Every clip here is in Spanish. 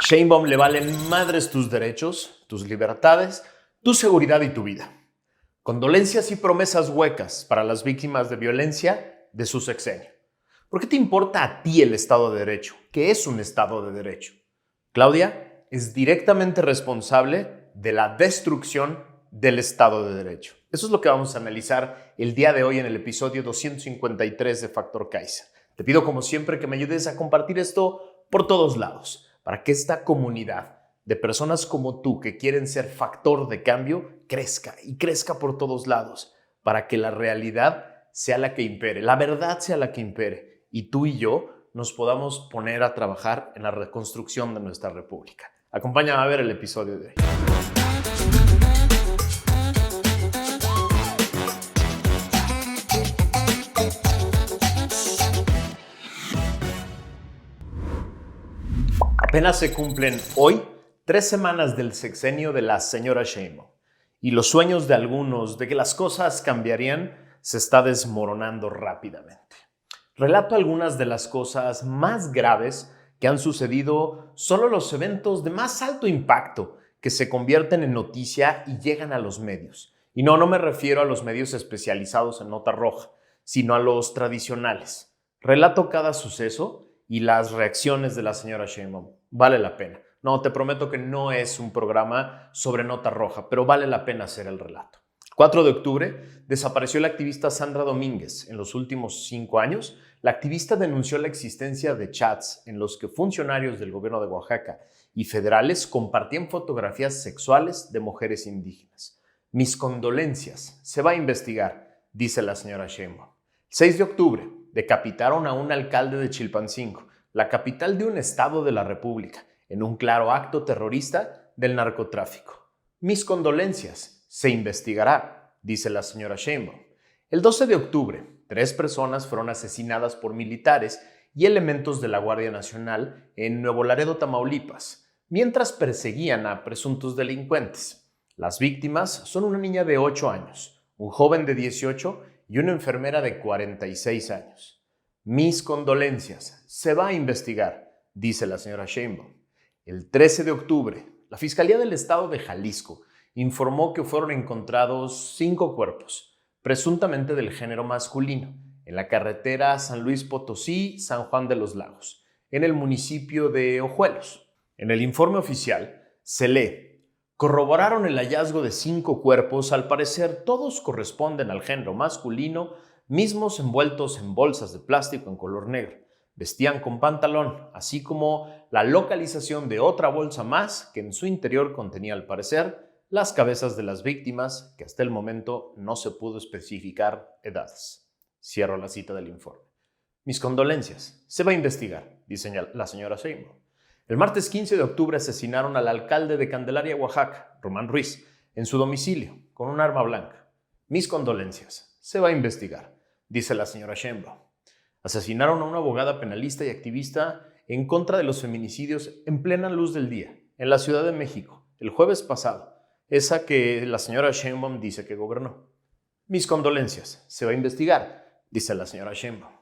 A Sheinbaum le valen madres tus derechos, tus libertades, tu seguridad y tu vida. Condolencias y promesas huecas para las víctimas de violencia de su sexenio. ¿Por qué te importa a ti el Estado de Derecho? ¿Qué es un Estado de Derecho? Claudia es directamente responsable de la destrucción del Estado de Derecho. Eso es lo que vamos a analizar el día de hoy en el episodio 253 de Factor Kaiser. Te pido como siempre que me ayudes a compartir esto por todos lados, para que esta comunidad de personas como tú que quieren ser factor de cambio crezca y crezca por todos lados, para que la realidad sea la que impere, la verdad sea la que impere y tú y yo nos podamos poner a trabajar en la reconstrucción de nuestra república. Acompáñame a ver el episodio de hoy. Apenas se cumplen hoy 3 semanas del sexenio de la señora Sheinbaum y los sueños de algunos de que las cosas cambiarían se está desmoronando rápidamente. Relato algunas de las cosas más graves que han sucedido solo los eventos de más alto impacto que se convierten en noticia y llegan a los medios. Y no me refiero a los medios especializados en nota roja, sino a los tradicionales. Relato cada suceso y las reacciones de la señora Sheinbaum. Vale la pena. No, te prometo que no es un programa sobre nota roja, pero vale la pena hacer el relato. El 4 de octubre desapareció la activista Sandra Domínguez. En los últimos 5 años, la activista denunció la existencia de chats en los que funcionarios del gobierno de Oaxaca y federales compartían fotografías sexuales de mujeres indígenas. Mis condolencias. Se va a investigar, dice la señora Sheinbaum. El 6 de octubre decapitaron a un alcalde de Chilpancingo, la capital de un estado de la República, en un claro acto terrorista del narcotráfico. Mis condolencias. Se investigará, dice la señora Sheinbaum. El 12 de octubre, 3 personas fueron asesinadas por militares y elementos de la Guardia Nacional en Nuevo Laredo, Tamaulipas, mientras perseguían a presuntos delincuentes. Las víctimas son una niña de 8 años, un joven de 18 y una enfermera de 46 años. Mis condolencias. Se va a investigar, dice la señora Sheinbaum. El 13 de octubre, la Fiscalía del Estado de Jalisco informó que fueron encontrados 5 cuerpos, presuntamente del género masculino, en la carretera San Luis Potosí-San Juan de los Lagos, en el municipio de Ojuelos. En el informe oficial se lee: corroboraron el hallazgo de 5 cuerpos, al parecer todos corresponden al género masculino, mismos envueltos en bolsas de plástico en color negro. Vestían con pantalón, así como la localización de otra bolsa más que en su interior contenía, al parecer, las cabezas de las víctimas, que hasta el momento no se pudo especificar edades. Cierro la cita del informe. Mis condolencias. Se va a investigar, dice la señora Sheinbaum. El martes 15 de octubre asesinaron al alcalde de Candelaria, Oaxaca, Román Ruiz, en su domicilio, con un arma blanca. Mis condolencias. Se va a investigar, dice la señora Sheinbaum. Asesinaron a una abogada penalista y activista en contra de los feminicidios en plena luz del día, en la Ciudad de México, el jueves pasado, esa que la señora Sheinbaum dice que gobernó. Mis condolencias. Se va a investigar, dice la señora Sheinbaum.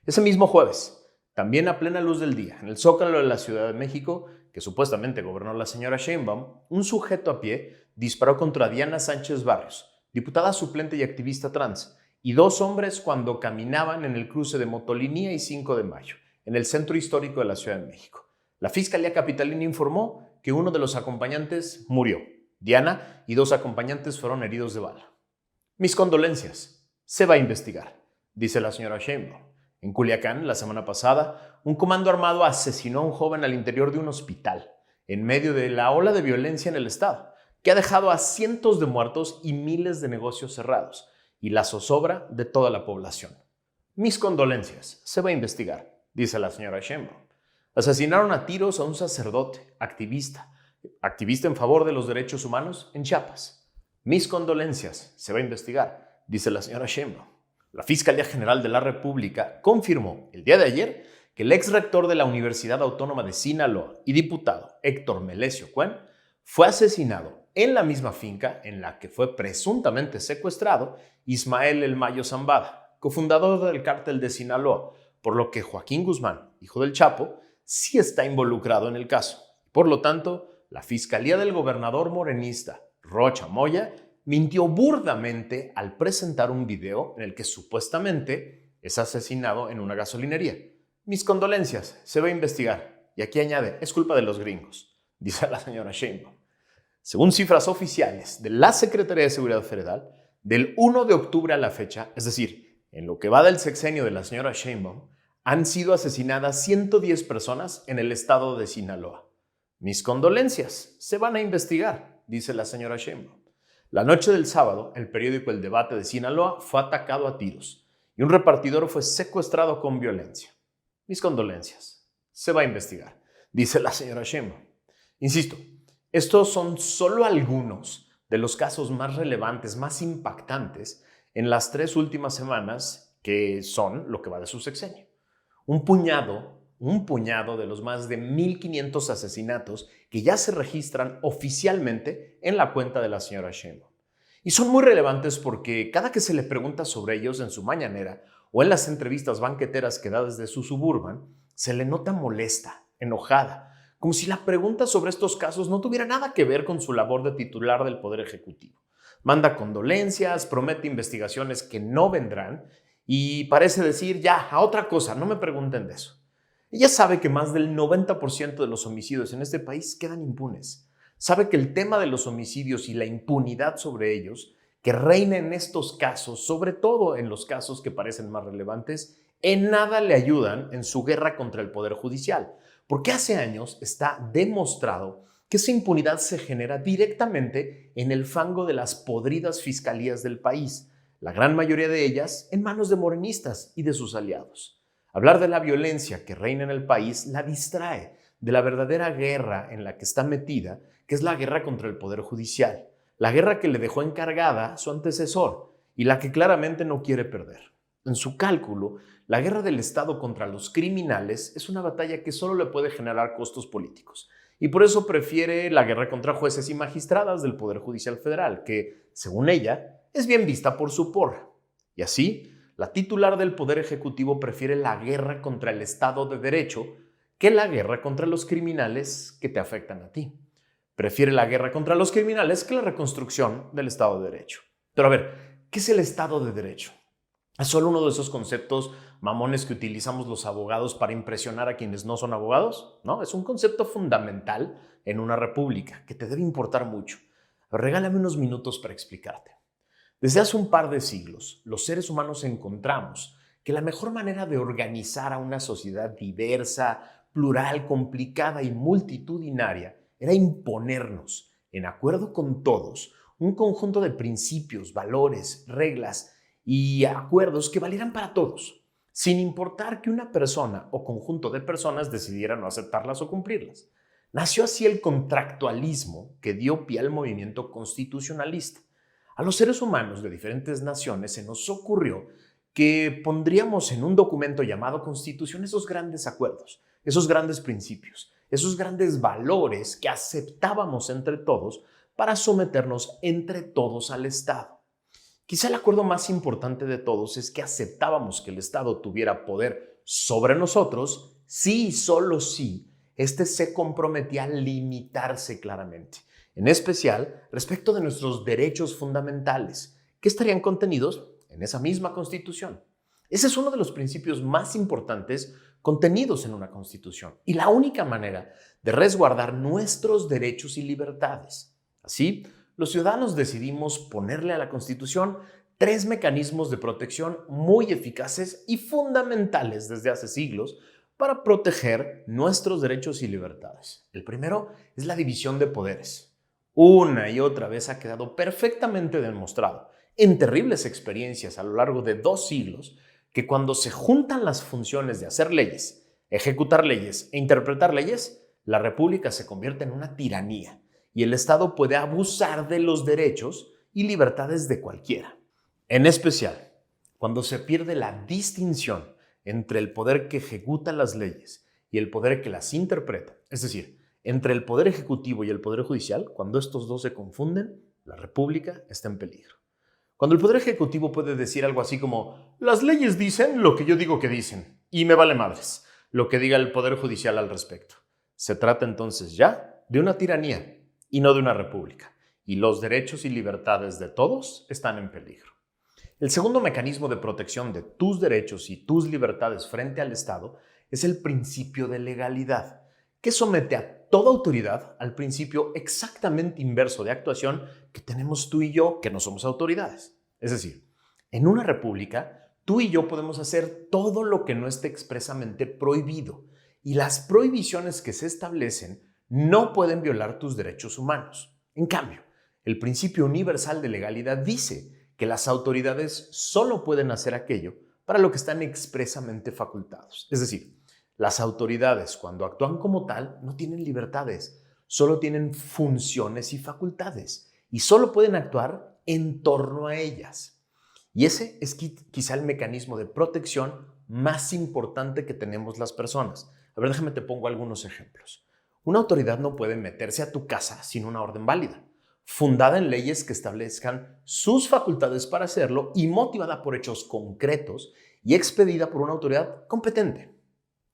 Ese mismo jueves, también a plena luz del día, en el Zócalo de la Ciudad de México, que supuestamente gobernó la señora Sheinbaum, un sujeto a pie disparó contra Diana Sánchez Barrios, diputada suplente y activista trans, y 2 hombres cuando caminaban en el cruce de Motolinía y 5 de Mayo, en el centro histórico de la Ciudad de México. La Fiscalía Capitalina informó que uno de los acompañantes murió. Diana y 2 acompañantes fueron heridos de bala. Mis condolencias. Se va a investigar, dice la señora Sheinbaum. En Culiacán, la semana pasada, un comando armado asesinó a un joven al interior de un hospital, en medio de la ola de violencia en el estado, que ha dejado a cientos de muertos y miles de negocios cerrados, y la zozobra de toda la población. Mis condolencias. Se va a investigar, dice la señora Sheinbaum. Asesinaron a tiros a un sacerdote, activista en favor de los derechos humanos en Chiapas. Mis condolencias. Se va a investigar, dice la señora Sheinbaum. La Fiscalía General de la República confirmó el día de ayer que el ex rector de la Universidad Autónoma de Sinaloa y diputado Héctor Melesio Cuen fue asesinado en la misma finca en la que fue presuntamente secuestrado Ismael El Mayo Zambada, cofundador del cártel de Sinaloa, por lo que Joaquín Guzmán, hijo del Chapo, sí está involucrado en el caso. Por lo tanto, la Fiscalía del gobernador morenista, Rocha Moya, mintió burdamente al presentar un video en el que supuestamente es asesinado en una gasolinería. Mis condolencias, se va a investigar. Y aquí añade, es culpa de los gringos, dice la señora Sheinbaum. Según cifras oficiales de la Secretaría de Seguridad Federal, del 1 de octubre a la fecha, es decir, en lo que va del sexenio de la señora Sheinbaum, han sido asesinadas 110 personas en el estado de Sinaloa. Mis condolencias, se van a investigar, dice la señora Sheinbaum. La noche del sábado, el periódico El Debate de Sinaloa fue atacado a tiros y un repartidor fue secuestrado con violencia. Mis condolencias, se va a investigar, dice la señora Sheinbaum. Insisto, estos son solo algunos de los casos más relevantes, más impactantes en las 3 últimas semanas, que son lo que va de su sexenio. Un puñado de los más de 1,500 asesinatos que ya se registran oficialmente en la cuenta de la señora Sheinbaum. Y son muy relevantes porque cada que se le pregunta sobre ellos en su mañanera o en las entrevistas banqueteras que da desde su suburban, se le nota molesta, enojada, como si la pregunta sobre estos casos no tuviera nada que ver con su labor de titular del Poder Ejecutivo. Manda condolencias, promete investigaciones que no vendrán y parece decir, ya, a otra cosa, no me pregunten de eso. Ella sabe que más del 90% de los homicidios en este país quedan impunes. Sabe que el tema de los homicidios y la impunidad sobre ellos, que reina en estos casos, sobre todo en los casos que parecen más relevantes, en nada le ayudan en su guerra contra el Poder Judicial. Porque hace años está demostrado que esa impunidad se genera directamente en el fango de las podridas fiscalías del país, la gran mayoría de ellas en manos de morenistas y de sus aliados. Hablar de la violencia que reina en el país la distrae de la verdadera guerra en la que está metida, que es la guerra contra el Poder Judicial, la guerra que le dejó encargada su antecesor y la que claramente no quiere perder. En su cálculo, la guerra del Estado contra los criminales es una batalla que solo le puede generar costos políticos y por eso prefiere la guerra contra jueces y magistradas del Poder Judicial Federal, que, según ella, es bien vista por su porra. Y así, la titular del Poder Ejecutivo prefiere la guerra contra el Estado de Derecho que la guerra contra los criminales que te afectan a ti. Prefiere la guerra contra los criminales que la reconstrucción del Estado de Derecho. Pero a ver, ¿qué es el Estado de Derecho? ¿Es solo uno de esos conceptos mamones que utilizamos los abogados para impresionar a quienes no son abogados? No, es un concepto fundamental en una república que te debe importar mucho. Regálame unos minutos para explicarte. Desde hace un par de siglos, los seres humanos encontramos que la mejor manera de organizar a una sociedad diversa, plural, complicada y multitudinaria era imponernos, en acuerdo con todos, un conjunto de principios, valores, reglas y acuerdos que valieran para todos, sin importar que una persona o conjunto de personas decidiera no aceptarlas o cumplirlas. Nació así el contractualismo que dio pie al movimiento constitucionalista. A los seres humanos de diferentes naciones se nos ocurrió que pondríamos en un documento llamado Constitución esos grandes acuerdos, esos grandes principios, esos grandes valores que aceptábamos entre todos para someternos entre todos al Estado. Quizá el acuerdo más importante de todos es que aceptábamos que el Estado tuviera poder sobre nosotros si y solo si éste se comprometía a limitarse claramente, en especial respecto de nuestros derechos fundamentales, que estarían contenidos en esa misma Constitución. Ese es uno de los principios más importantes contenidos en una Constitución y la única manera de resguardar nuestros derechos y libertades. Así, los ciudadanos decidimos ponerle a la Constitución 3 mecanismos de protección muy eficaces y fundamentales desde hace siglos para proteger nuestros derechos y libertades. El primero es la división de poderes. Una y otra vez ha quedado perfectamente demostrado en terribles experiencias a lo largo de 2 siglos que cuando se juntan las funciones de hacer leyes, ejecutar leyes e interpretar leyes, la República se convierte en una tiranía y el Estado puede abusar de los derechos y libertades de cualquiera. En especial, cuando se pierde la distinción entre el poder que ejecuta las leyes y el poder que las interpreta, es decir, entre el poder ejecutivo y el poder judicial, cuando estos dos se confunden, la República está en peligro. Cuando el poder ejecutivo puede decir algo así como, las leyes dicen lo que yo digo que dicen, y me vale madres lo que diga el poder judicial al respecto. Se trata entonces ya de una tiranía y no de una república, y los derechos y libertades de todos están en peligro. El segundo mecanismo de protección de tus derechos y tus libertades frente al Estado es el principio de legalidad, que somete a toda autoridad al principio exactamente inverso de actuación que tenemos tú y yo, que no somos autoridades. Es decir, en una república, tú y yo podemos hacer todo lo que no esté expresamente prohibido, y las prohibiciones que se establecen no pueden violar tus derechos humanos. En cambio, el principio universal de legalidad dice que las autoridades solo pueden hacer aquello para lo que están expresamente facultados. Es decir, las autoridades, cuando actúan como tal, no tienen libertades, solo tienen funciones y facultades, y solo pueden actuar en torno a ellas. Y ese es quizá el mecanismo de protección más importante que tenemos las personas. A ver, déjame te pongo algunos ejemplos. Una autoridad no puede meterse a tu casa sin una orden válida, fundada en leyes que establezcan sus facultades para hacerlo y motivada por hechos concretos y expedida por una autoridad competente.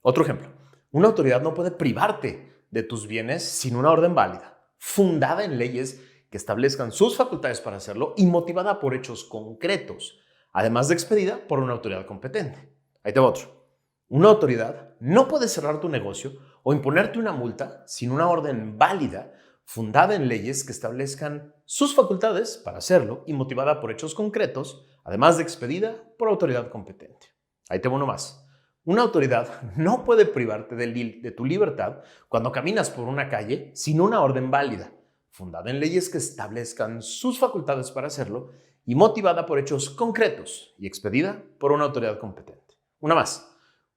Otro ejemplo, una autoridad no puede privarte de tus bienes sin una orden válida, fundada en leyes que establezcan sus facultades para hacerlo y motivada por hechos concretos, además de expedida por una autoridad competente. Ahí te va otro. Una autoridad no puede cerrar tu negocio o imponerte una multa sin una orden válida fundada en leyes que establezcan sus facultades para hacerlo y motivada por hechos concretos, además de expedida por autoridad competente. Ahí te va uno más. Una autoridad no puede privarte de tu libertad cuando caminas por una calle sin una orden válida, fundada en leyes que establezcan sus facultades para hacerlo y motivada por hechos concretos y expedida por una autoridad competente. Una más.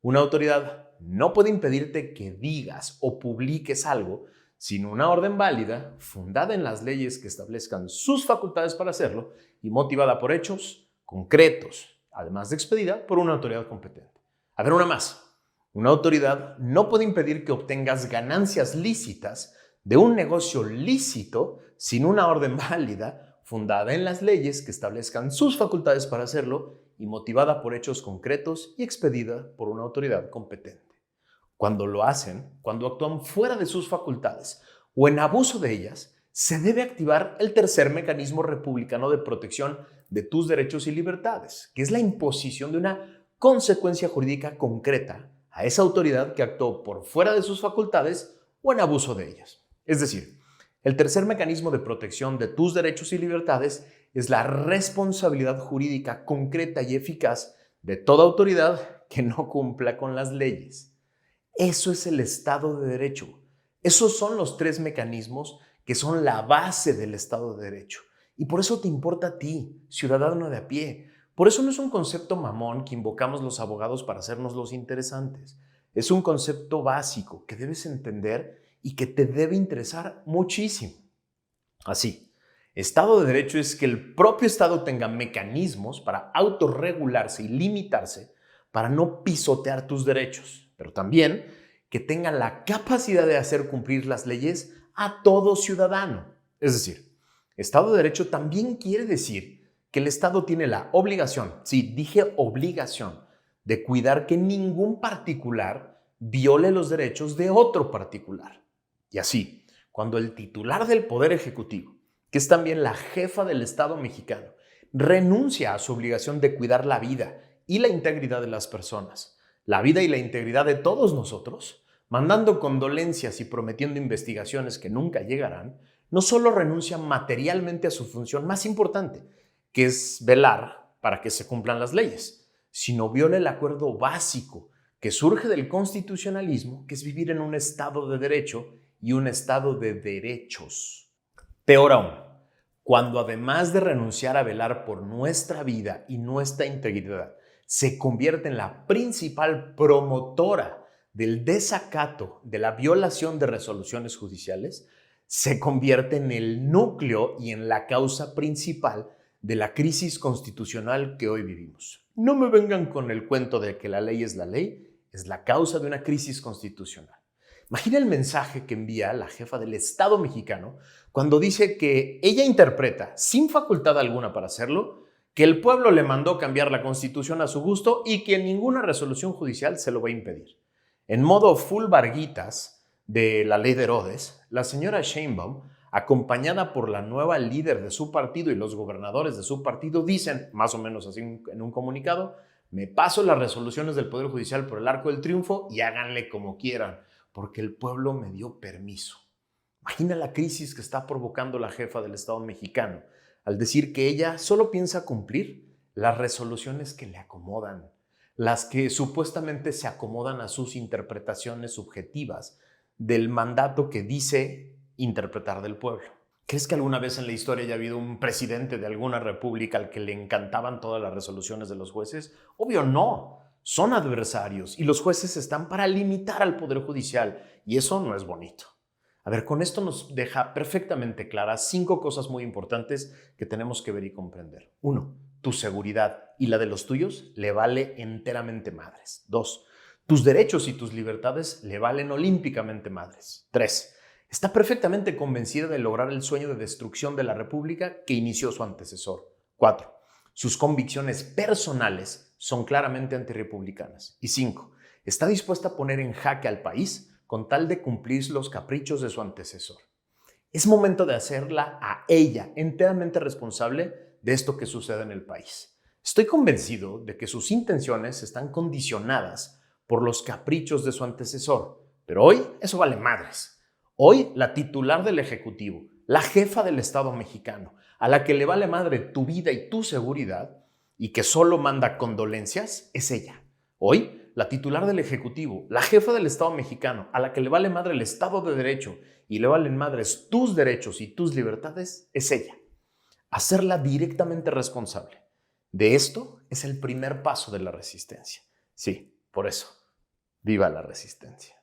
Una autoridad no puede impedirte que digas o publiques algo sin una orden válida, fundada en las leyes que establezcan sus facultades para hacerlo y motivada por hechos concretos, además de expedida por una autoridad competente. A ver, una más. Una autoridad no puede impedir que obtengas ganancias lícitas de un negocio lícito sin una orden válida, fundada en las leyes que establezcan sus facultades para hacerlo y motivada por hechos concretos y expedida por una autoridad competente. Cuando lo hacen, cuando actúan fuera de sus facultades o en abuso de ellas, se debe activar el tercer mecanismo republicano de protección de tus derechos y libertades, que es la imposición de una consecuencia jurídica concreta a esa autoridad que actuó por fuera de sus facultades o en abuso de ellas. Es decir, el tercer mecanismo de protección de tus derechos y libertades es la responsabilidad jurídica concreta y eficaz de toda autoridad que no cumpla con las leyes. Eso es el Estado de Derecho. Esos son los tres mecanismos que son la base del Estado de Derecho. Y por eso te importa a ti, ciudadano de a pie. Por eso no es un concepto mamón que invocamos los abogados para hacernos los interesantes. Es un concepto básico que debes entender y que te debe interesar muchísimo. Así, Estado de Derecho es que el propio Estado tenga mecanismos para autorregularse y limitarse para no pisotear tus derechos, pero también que tenga la capacidad de hacer cumplir las leyes a todo ciudadano. Es decir, Estado de Derecho también quiere decir que el Estado tiene la obligación, sí, dije obligación, de cuidar que ningún particular viole los derechos de otro particular. Y así, cuando el titular del Poder Ejecutivo, que es también la jefa del Estado mexicano, renuncia a su obligación de cuidar la vida y la integridad de las personas, la vida y la integridad de todos nosotros, mandando condolencias y prometiendo investigaciones que nunca llegarán, no solo renuncia materialmente a su función más importante, que es velar para que se cumplan las leyes, sino viola el acuerdo básico que surge del constitucionalismo, que es vivir en un Estado de Derecho y un Estado de derechos. Peor aún, cuando además de renunciar a velar por nuestra vida y nuestra integridad, se convierte en la principal promotora del desacato, de la violación de resoluciones judiciales, se convierte en el núcleo y en la causa principal de la crisis constitucional que hoy vivimos. No me vengan con el cuento de que la ley, es la causa de una crisis constitucional. Imagina el mensaje que envía la jefa del Estado mexicano cuando dice que ella interpreta, sin facultad alguna para hacerlo, que el pueblo le mandó cambiar la Constitución a su gusto y que ninguna resolución judicial se lo va a impedir. En modo full Varguitas, de la ley de Herodes, la señora Sheinbaum, acompañada por la nueva líder de su partido y los gobernadores de su partido, dicen, más o menos así en un comunicado: me paso las resoluciones del Poder Judicial por el arco del triunfo y háganle como quieran, porque el pueblo me dio permiso. Imagina la crisis que está provocando la jefa del Estado mexicano al decir que ella solo piensa cumplir las resoluciones que le acomodan, las que supuestamente se acomodan a sus interpretaciones subjetivas del mandato que dice interpretar del pueblo. ¿Crees que alguna vez en la historia haya habido un presidente de alguna república al que le encantaban todas las resoluciones de los jueces? Obvio no. Son adversarios y los jueces están para limitar al Poder Judicial y eso no es bonito. A ver, con esto nos deja perfectamente claras 5 cosas muy importantes que tenemos que ver y comprender. 1. Tu seguridad y la de los tuyos le vale enteramente madres. 2. Tus derechos y tus libertades le valen olímpicamente madres. 3. Está perfectamente convencida de lograr el sueño de destrucción de la República que inició su antecesor. 4. Sus convicciones personales son claramente antirrepublicanas. Y 5. Está dispuesta a poner en jaque al país con tal de cumplir los caprichos de su antecesor. Es momento de hacerla a ella enteramente responsable de esto que sucede en el país. Estoy convencido de que sus intenciones están condicionadas por los caprichos de su antecesor, pero hoy eso vale madres. Hoy la titular del Ejecutivo, la jefa del Estado mexicano, a la que le vale madre tu vida y tu seguridad y que solo manda condolencias, es ella. Hoy la titular del Ejecutivo, la jefa del Estado mexicano, a la que le vale madre el Estado de Derecho y le valen madres tus derechos y tus libertades, es ella. Hacerla directamente responsable de esto es el primer paso de la resistencia. Sí, por eso, viva la resistencia.